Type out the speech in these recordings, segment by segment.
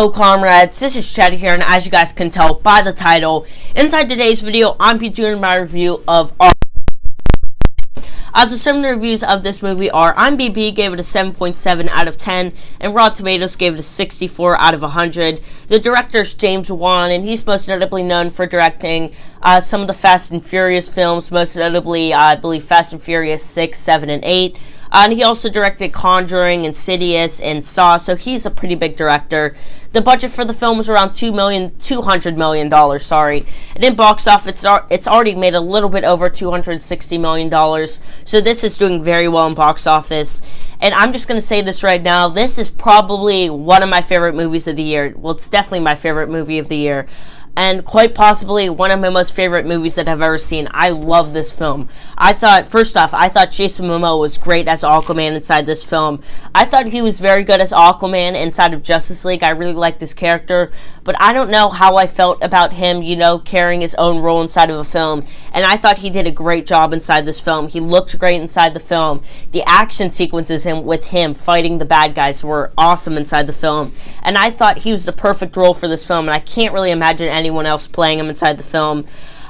Hello comrades, this is Chad here, and as you guys can tell by the title, inside today's video, I'm be doing my review of As the similar reviews of this movie are, IMDb gave it a 7.7 out of 10, and Rotten Tomatoes gave it a 64 out of 100. The director is James Wan, and he's most notably known for directing some of the Fast and Furious films, most notably, I believe, Fast and Furious 6, 7, and 8. And he also directed Conjuring, Insidious, and Saw, so he's a pretty big director. The budget for the film was around $200 million, and in box office, it's already made a little bit over $260 million, so this is doing very well in box office. And I'm just going to say this right now, this is probably one of my favorite movies of the year. Well, it's definitely my favorite movie of the year. And quite possibly one of my most favorite movies that I've ever seen. I love this film. First off, I thought Jason Momoa was great as Aquaman inside this film. I thought he was very good as Aquaman inside of Justice League. I really liked this character. But I don't know how I felt about him, carrying his own role inside of a film. And I thought he did a great job inside this film. He looked great inside the film. The action sequences with him fighting the bad guys were awesome inside the film. And I thought he was the perfect role for this film. And I can't really imagine anyone else playing him inside the film.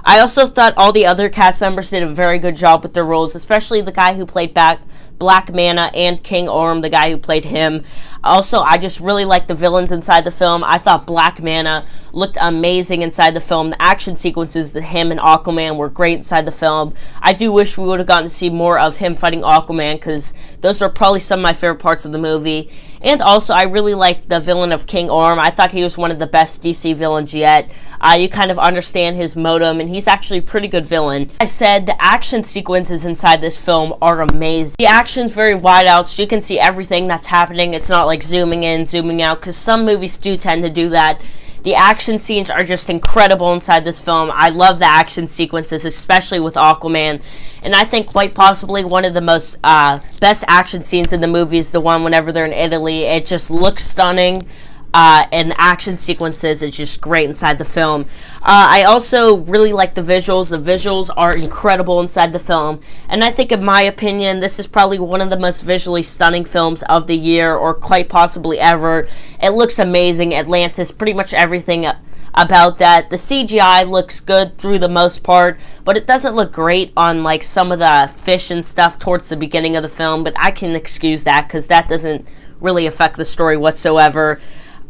I also thought all the other cast members did a very good job with their roles, especially the guy who played Black Manta and King Orm, the guy who played him. Also, I just really liked the villains inside the film. I thought Black Manta looked amazing inside the film. The action sequences that him and Aquaman were great inside the film. I do wish we would have gotten to see more of him fighting Aquaman, because those are probably some of my favorite parts of the movie. And also, I really liked the villain of King Orm. I thought he was one of the best DC villains yet. You kind of understand his modem, and he's actually a pretty good villain. Like I said, the action sequences inside this film are amazing. The action's very wide out, so you can see everything that's happening. It's not like zooming in, zooming out, because some movies do tend to do that. The action scenes are just incredible inside this film. I love the action sequences, especially with Aquaman. And I think quite possibly one of the most best action scenes in the movie is the one whenever they're in Italy. It just looks stunning. And the action sequences is just great inside the film. I also really like the visuals. The visuals are incredible inside the film. And I think, in my opinion, this is probably one of the most visually stunning films of the year, or quite possibly ever. It looks amazing. Atlantis, pretty much everything about that. The CGI looks good through the most part, but it doesn't look great on like some of the fish and stuff towards the beginning of the film, but I can excuse that because that doesn't really affect the story whatsoever.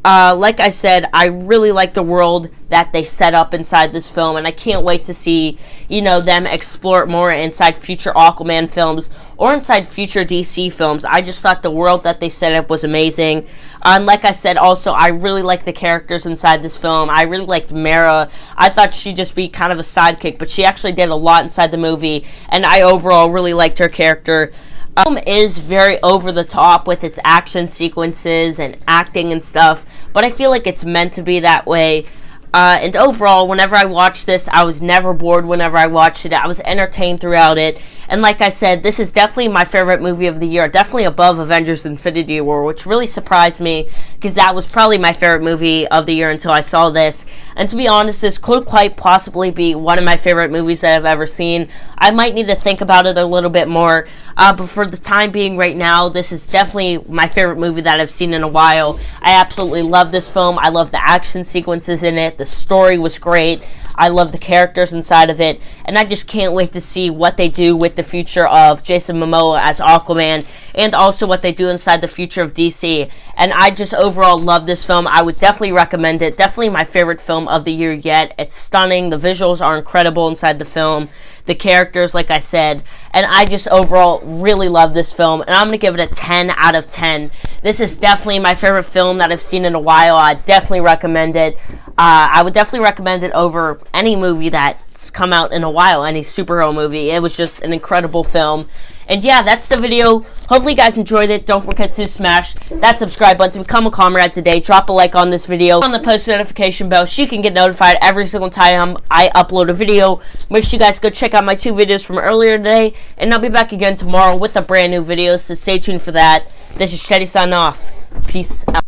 Like I said, I really like the world that they set up inside this film, and I can't wait to see, them explore it more inside future Aquaman films or inside future DC films. I just thought the world that they set up was amazing. And like I said, also, I really like the characters inside this film. I really liked Mara. I thought she'd just be kind of a sidekick, but she actually did a lot inside the movie, and I overall really liked her character. The film is very over the top with its action sequences and acting and stuff, but I feel like it's meant to be that way. And overall, whenever I watched this, I was never bored whenever I watched it. I was entertained throughout it. And like I said, this is definitely my favorite movie of the year. Definitely above Avengers Infinity War, which really surprised me, because that was probably my favorite movie of the year until I saw this. And to be honest, this could quite possibly be one of my favorite movies that I've ever seen. I might need to think about it a little bit more. But for the time being right now, this is definitely my favorite movie that I've seen in a while. I absolutely love this film. I love the action sequences in it. The story was great. I love the characters inside of it, and I just can't wait to see what they do with the future of Jason Momoa as Aquaman, and also what they do inside the future of DC. And I just overall love this film. I would definitely recommend it. Definitely my favorite film of the year yet. It's stunning. The visuals are incredible inside the film. The characters, like I said, and I just overall really love this film, and I'm going to give it a 10 out of 10. This is definitely my favorite film that I've seen in a while. I definitely recommend it. I would definitely recommend it over any movie that's come out in a while, any superhero movie. It was just an incredible film. And yeah, that's the video. Hopefully you guys enjoyed it. Don't forget to smash that subscribe button to become a comrade today. Drop a like on this video. On the post notification bell so you can get notified every single time I upload a video. Make sure you guys go check out my 2 videos from earlier today. And I'll be back again tomorrow with a brand new video, so stay tuned for that. This is Shetty signing off. Peace out.